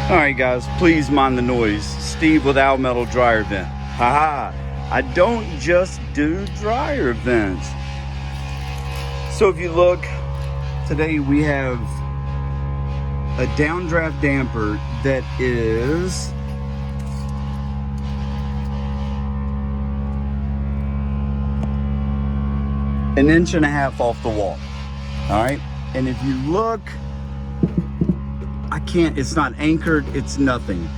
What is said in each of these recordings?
Alright guys, please mind the noise. Steve with Almetal dryer vent. Haha, I don't just do dryer vents. So if you look, today we have a downdraft damper that is an inch and a half off the wall. Alright, and if you look, it's not anchored, it's nothing.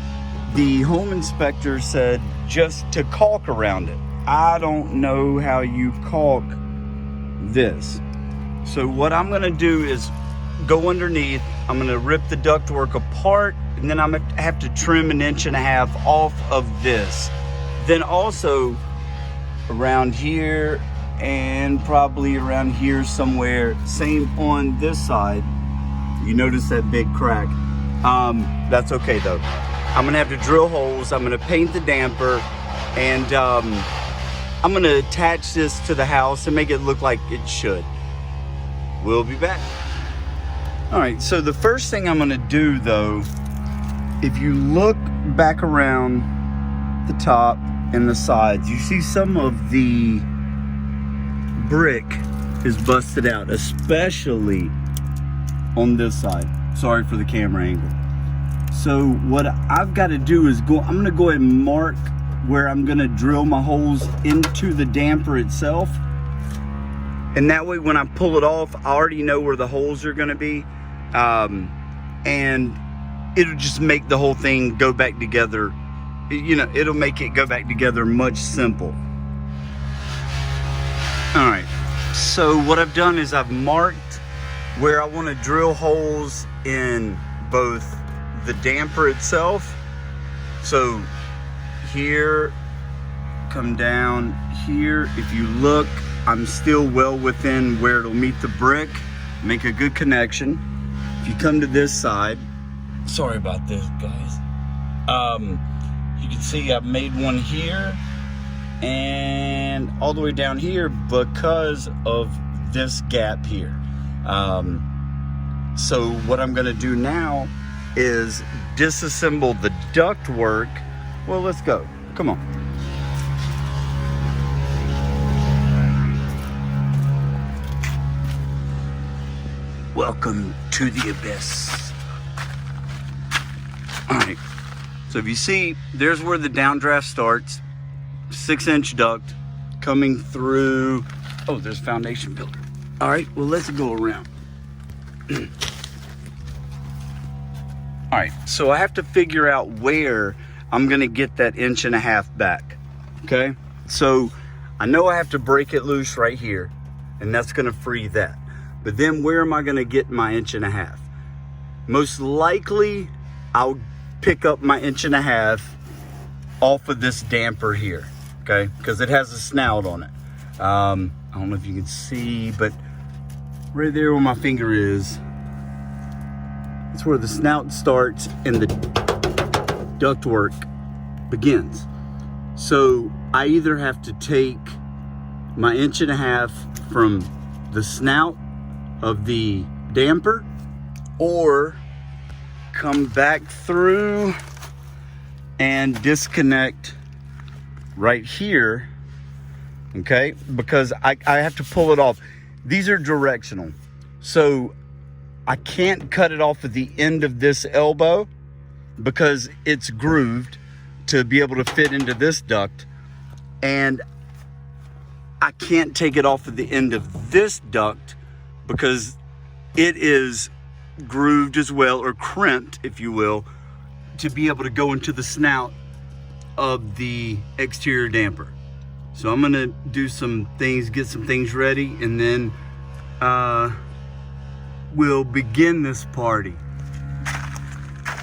The home inspector said just to caulk around it. I don't know how you caulk this. So what I'm gonna do is go underneath, I'm gonna rip the ductwork apart, and then I'm gonna have to trim an inch and a half off of this. Then also around here and probably around here somewhere, same on this side. You notice that big crack. That's okay though. I'm gonna have to drill holes, I'm gonna paint the damper, and I'm gonna attach this to the house and make it look like it should. We'll be back. All right, so the first thing I'm gonna do though, if you look back around the top and the sides, you see some of the brick is busted out, especially on this side. Sorry for the camera angle. So what I've got to do is I'm gonna go ahead and mark where I'm gonna drill my holes into the damper itself. And that way when I pull it off, I already know where the holes are gonna be. And it'll just make the whole thing go back together. You know, it'll make it go back together much simple. All right, so what I've done is I've marked where I want to drill holes in both the damper itself. So here, come down here. If you look, I'm still well within where it'll meet the brick, make a good connection. If you come to this side, sorry about this guys. You can see I've made one here and all the way down here because of this gap here. So what I'm gonna do now is disassemble the ductwork. Well, let's go, come on. Welcome to the abyss. All right, so if you see, there's where the downdraft starts, 6-inch duct coming through. Oh, there's foundation builder. All right, well, let's go around. All right, so I have to figure out where I'm gonna get that inch and a half back, okay? So I know I have to break it loose right here, and that's gonna free that. But then where am I gonna get my inch and a half? Most likely, I'll pick up my inch and a half off of this damper here, okay? Because it has a snout on it. I don't know if you can see, but right there where my finger is, it's where the snout starts and the ductwork begins. So I either have to take my inch and a half from the snout of the damper or come back through and disconnect right here, okay? Because I have to pull it off. These are directional, so I can't cut it off at the end of this elbow because it's grooved to be able to fit into this duct, and I can't take it off at the end of this duct because it is grooved as well, or crimped, if you will, to be able to go into the snout of the exterior damper. So I'm gonna do some things, get some things ready, and then we'll begin this party.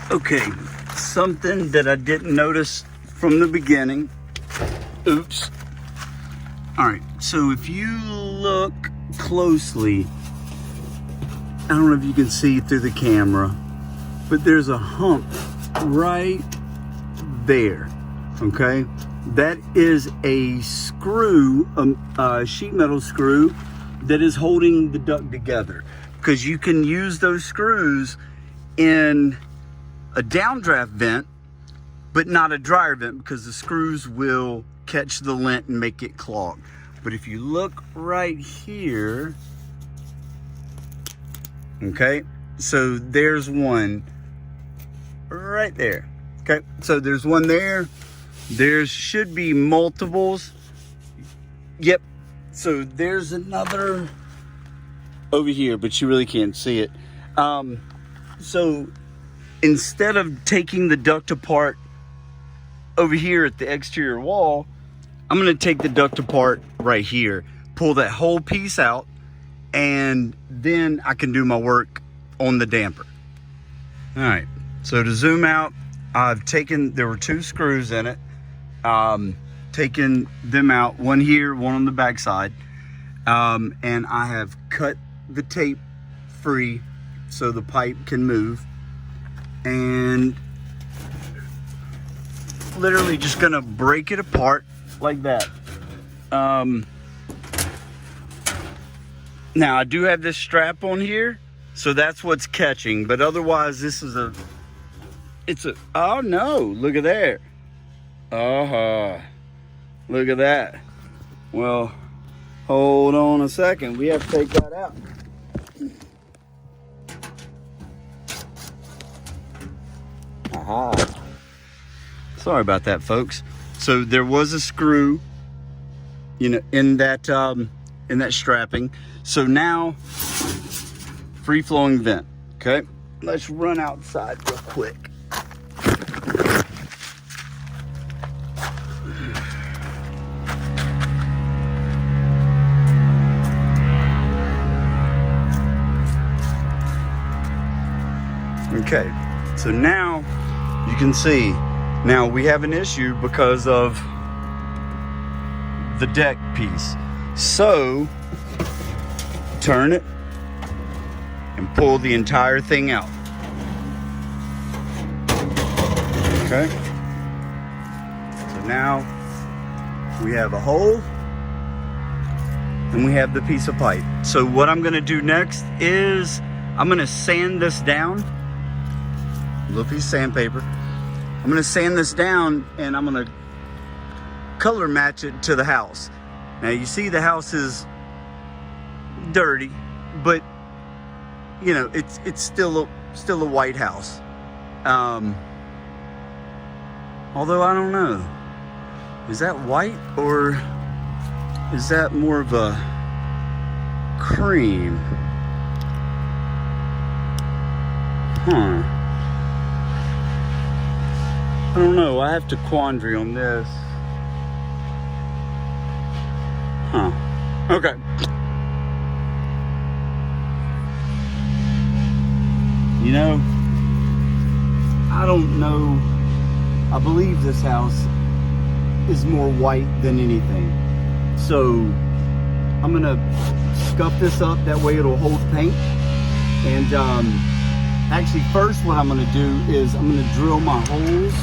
Okay, something that I didn't notice from the beginning. Oops. All right, so if you look closely, I don't know if you can see through the camera, but there's a hump right there, okay? That is a screw, a sheet metal screw that is holding the duct together, because you can use those screws in a downdraft vent, but not a dryer vent, because the screws will catch the lint and make it clog. But if you look right here, okay, so there's one right there. Okay, so there's one there. There should be multiples. Yep, so there's another over here, but you really can't see it. So instead of taking the duct apart over here at the exterior wall, I'm going to take the duct apart right here, pull that whole piece out, and then I can do my work on the damper. All right, so to zoom out, there were 2 screws in it, taken them out, one here, one on the back side, and I have cut the tape free so the pipe can move, and literally just gonna break it apart like that. Now I do have this strap on here, so that's what's catching, but otherwise this is oh no, look at there. Look at that. Well, hold on a second, we have to take that out. Aha. Sorry about that, folks. So there was a screw, you know, in that strapping. So now, free flowing vent. Okay, let's run outside real quick. Okay, so now you can see, now we have an issue because of the deck piece. So turn it and pull the entire thing out. Okay, so now we have a hole and we have the piece of pipe. So what I'm gonna do next is I'm gonna sand this down, a little piece of sandpaper. I'm gonna sand this down and I'm gonna color match it to the house. Now you see the house is dirty, but you know, it's still a white house. Although I don't know, is that white or is that more of a cream? I don't know, I have to quandary on this. Okay. You know, I don't know. I believe this house is more white than anything. So I'm gonna scuff this up, that way it'll hold paint. And actually first what I'm gonna do is I'm gonna drill my holes.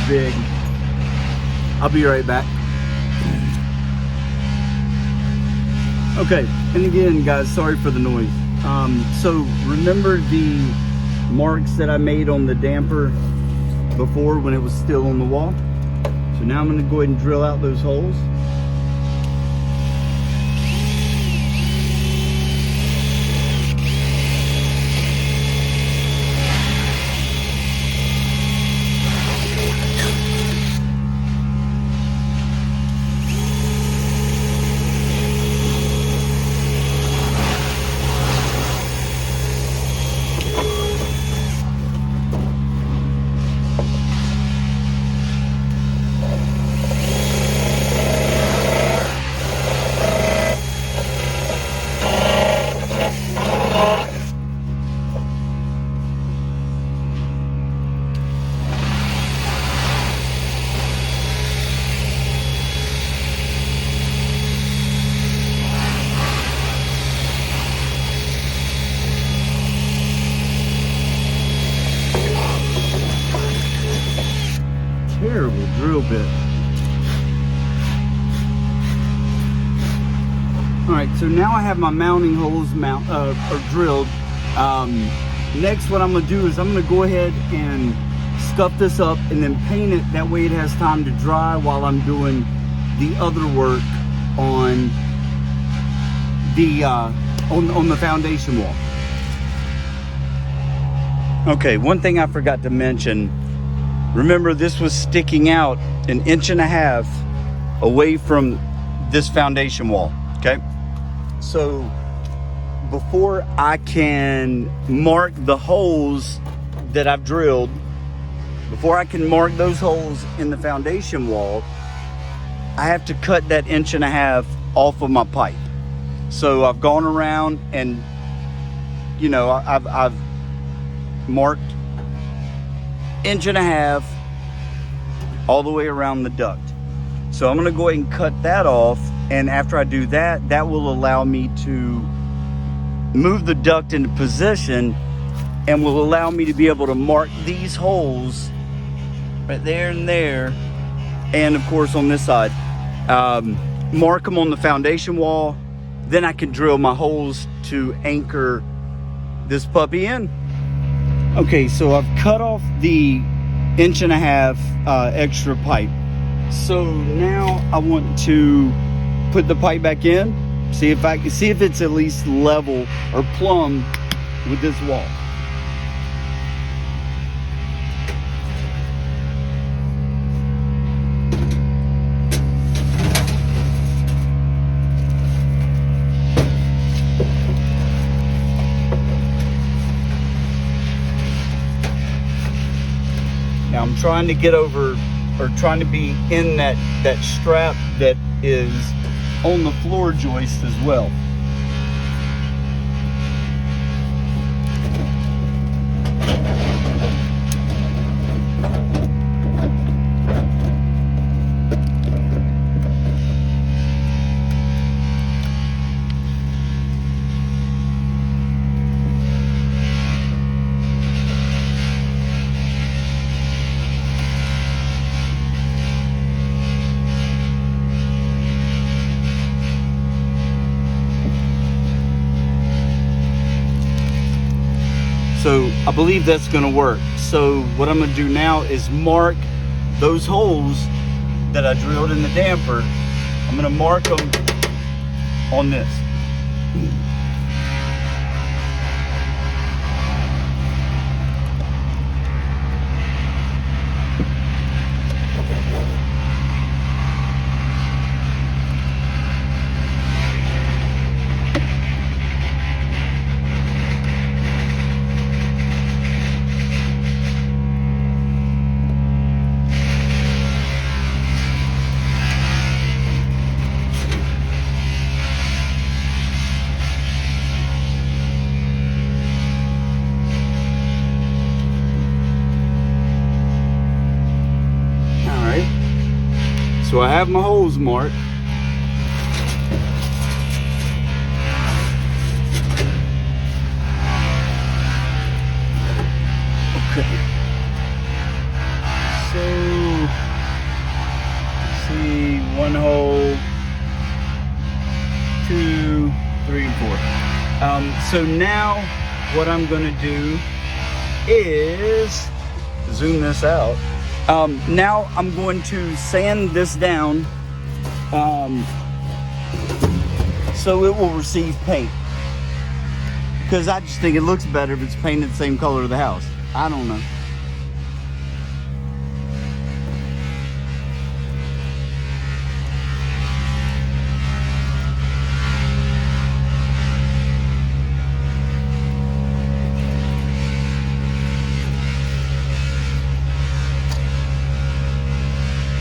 Big. I'll be right back. Okay, and again guys, sorry for the noise. So remember the marks that I made on the damper before when it was still on the wall? So now I'm going to go ahead and drill out those holes. drill bit. All right, so now I have my mounting holes drilled. Next, what I'm gonna do is I'm gonna go ahead and stuff this up and then paint it. That way it has time to dry while I'm doing the other work on the foundation wall. Okay, one thing I forgot to mention. Remember, this was sticking out 1.5 inches away from this foundation wall, okay? So before I can mark the holes that I've drilled, before I can mark those holes in the foundation wall, I have to cut that 1.5 inches off of my pipe. So I've gone around and, you know, I've marked 1.5 inches all the way around the duct. So I'm gonna go ahead and cut that off, and after I do that, that will allow me to move the duct into position and will allow me to be able to mark these holes right there and there, and of course on this side, mark them on the foundation wall. Then I can drill my holes to anchor this puppy in. Okay, so I've cut off the 1.5 inches extra pipe. So now I want to put the pipe back in, see if it's at least level or plumb with this wall. Now I'm trying to get over, or trying to be in that strap that is on the floor joist as well. So I believe that's gonna work. So what I'm gonna do now is mark those holes that I drilled in the damper. I'm gonna mark them on this. So I have my holes marked. Okay. So, let's see, 1 hole, 2, 3, and 4. So now what I'm gonna do is zoom this out. Now I'm going to sand this down so it will receive paint, because I just think it looks better if it's painted the same color of the house. I don't know.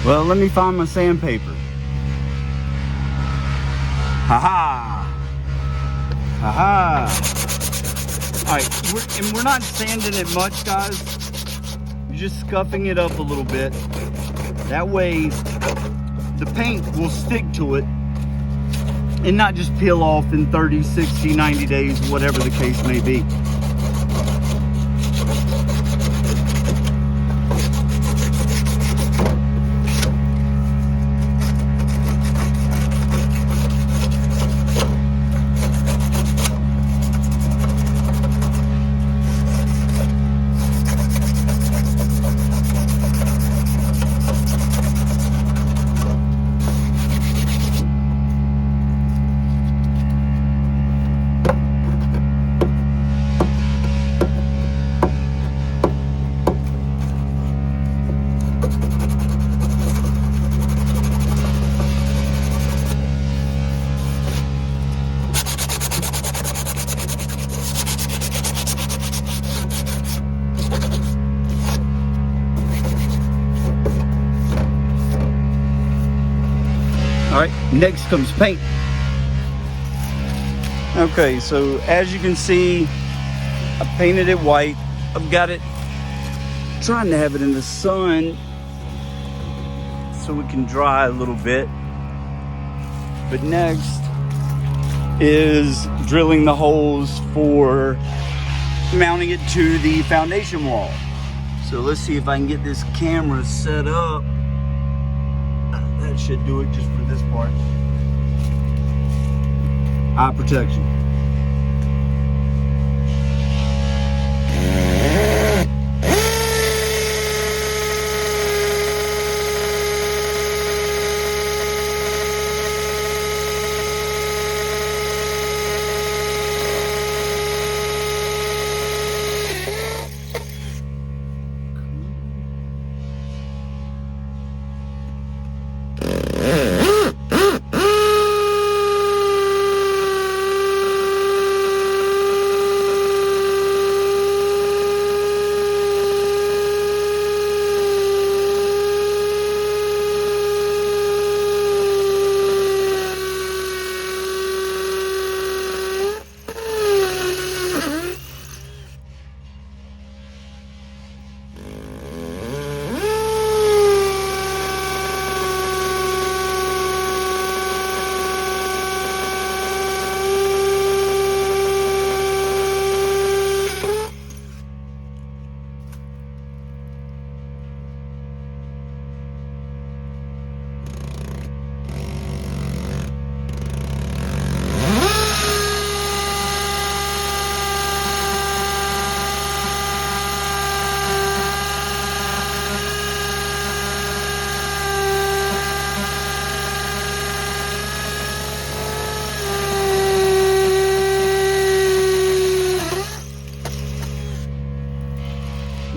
Well, let me find my sandpaper. Ha-ha! Ha-ha! Alright, we're not sanding it much, guys. We're just scuffing it up a little bit. That way, the paint will stick to it and not just peel off in 30, 60, 90 days, whatever the case may be. Next comes paint. Okay, so as you can see, I painted it white. I've got it, trying to have it in the sun so it can dry a little bit. But next is drilling the holes for mounting it to the foundation wall. So let's see if I can get this camera set up. That should do it just for this part. Eye protection.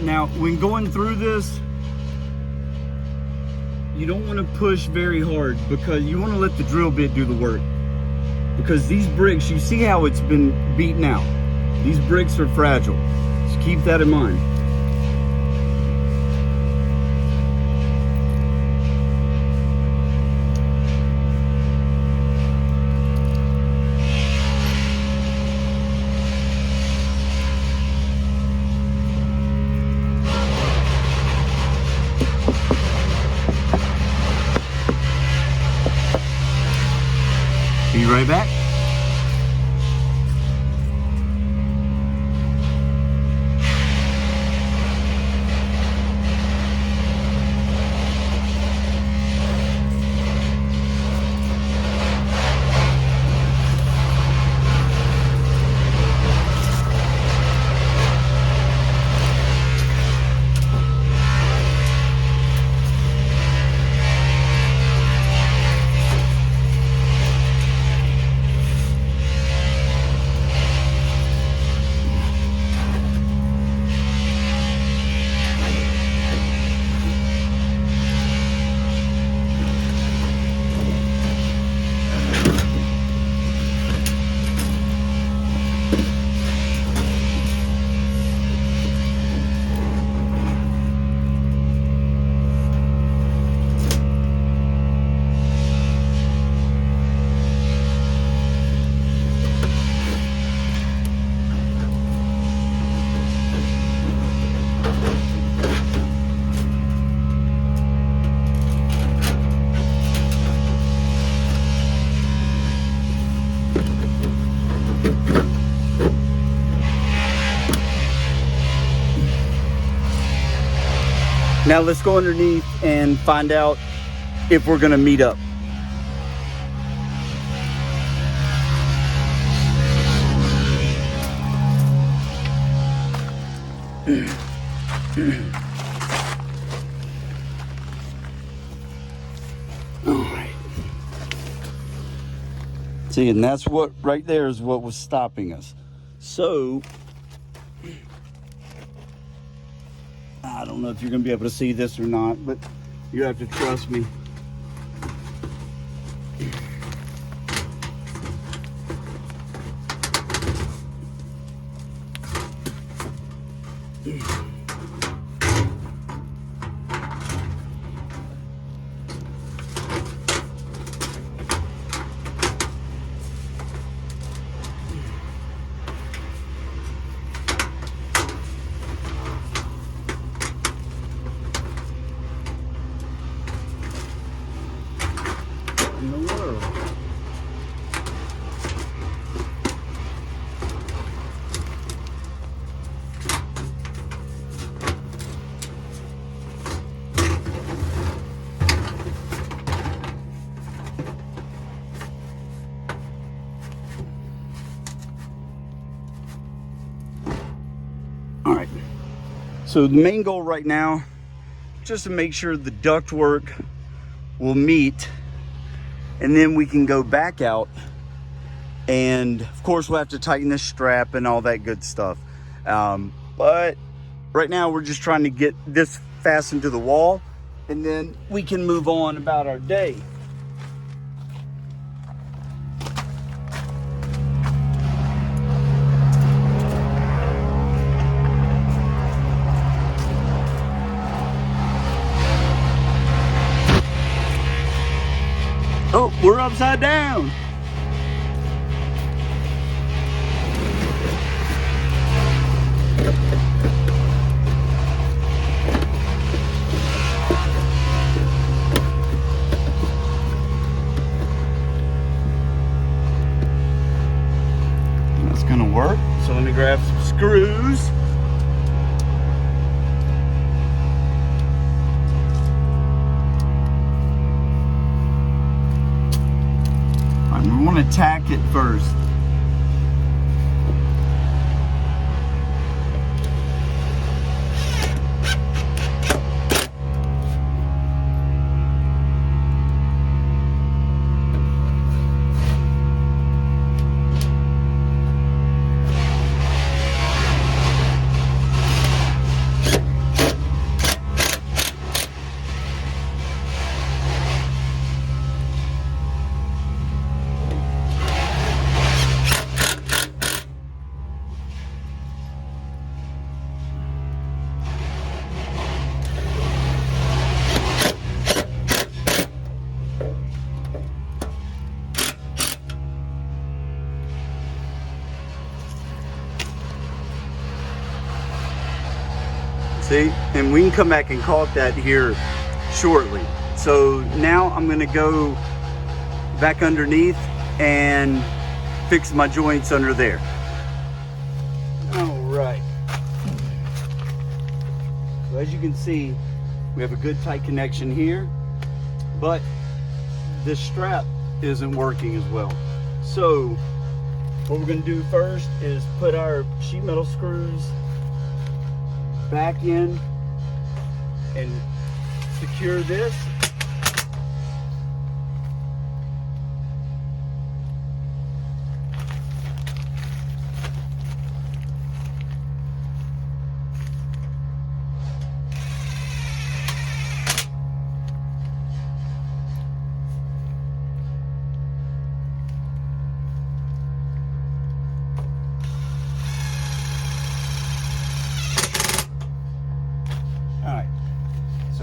Now, when going through this, you don't want to push very hard because you want to let the drill bit do the work. Because these bricks, you see how it's been beaten out. These bricks are fragile. Just keep that in mind. Be right back. Now let's go underneath and find out if we're gonna meet up. All right. See, and that's what right there is what was stopping us. So I don't know if you're gonna be able to see this or not, but you have to trust me. So the main goal right now, just to make sure the ductwork will meet, and then we can go back out, and of course we'll have to tighten this strap and all that good stuff. But right now we're just trying to get this fastened to the wall, and then we can move on about our day. Oh, we're upside down. That's gonna work. So let me grab some screws. We want to tack it first. See, and we can come back and caulk that here shortly. So now I'm gonna go back underneath and fix my joints under there. All right. So as you can see, we have a good tight connection here, but this strap isn't working as well. So what we're gonna do first is put our sheet metal screws back in and secure this.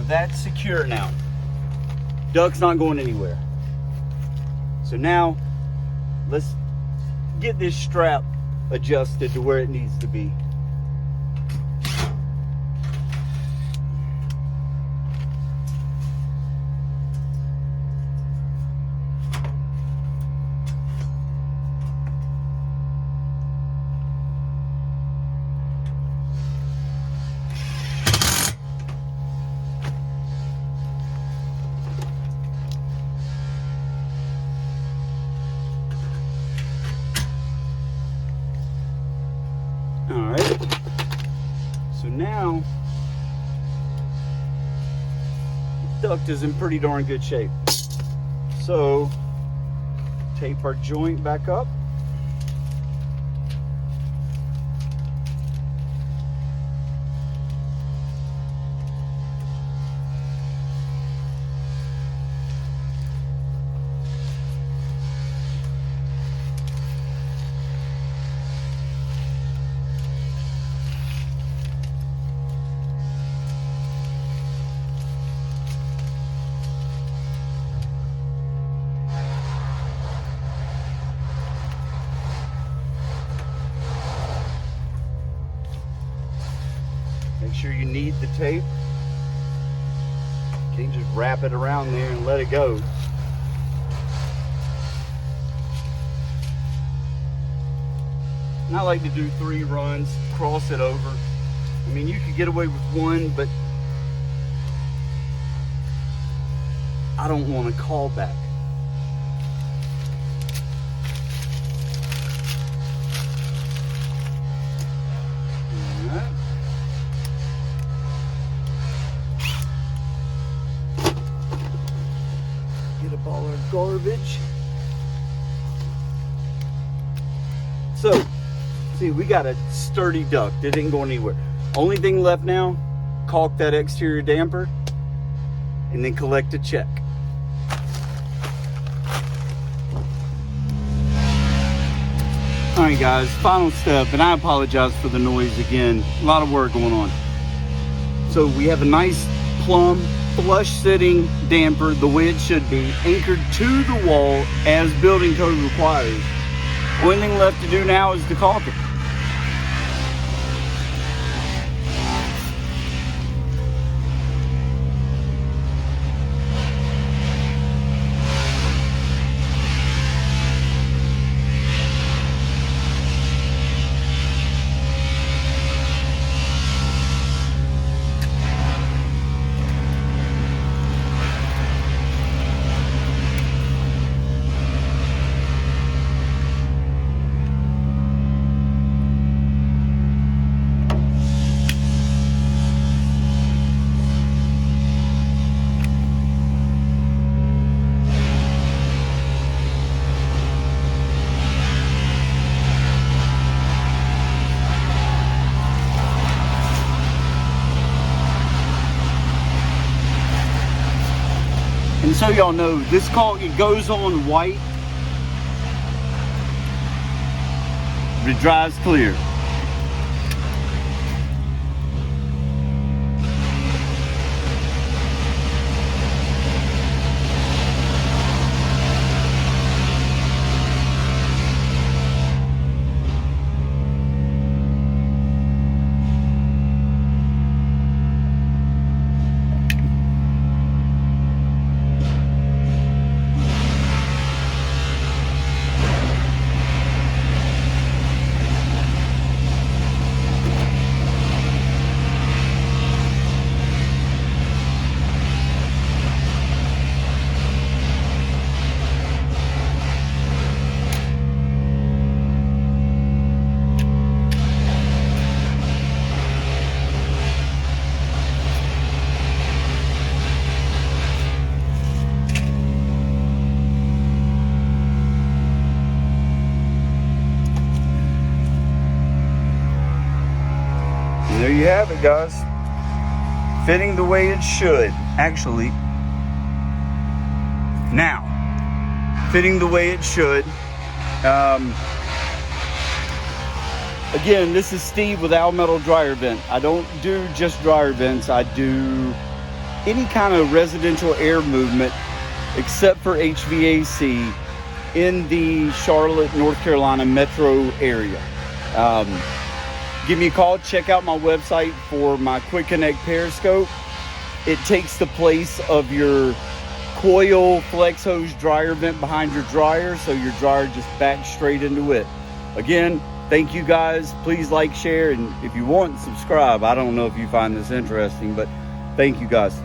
That's secure now. Duct's not going anywhere. So now let's get this strap adjusted to where it needs to be. So now the duct is in pretty darn good shape. So tape our joint back up. Make sure you knead the tape. You can't just wrap it around there and let it go. And I like to do 3 runs, cross it over. I mean, you could get away with 1, but I don't want to call back. we got a sturdy duct. It didn't go anywhere. Only thing left now, caulk that exterior damper and then collect a check. All right guys, final step, and I apologize for the noise again. A lot of work going on. So we have a nice plumb, flush sitting damper the way it should be, anchored to the wall as building code requires. Only thing left to do now is to caulk it. And so y'all know, this caulk, it goes on white, but it dries clear. And there you have it, guys. Fitting the way it should. Actually, now, fitting the way it should. Again, this is Steve with Almetal Dryer Vent. I don't do just dryer vents. I do any kind of residential air movement except for HVAC in the Charlotte, North Carolina metro area. Give me a call, check out my website for my Quick Connect Periscope. It takes the place of your coil flex hose dryer vent behind your dryer, so your dryer just backs straight into it. Again, thank you guys. Please like, share, and if you want, subscribe. I don't know if you find this interesting, but thank you guys.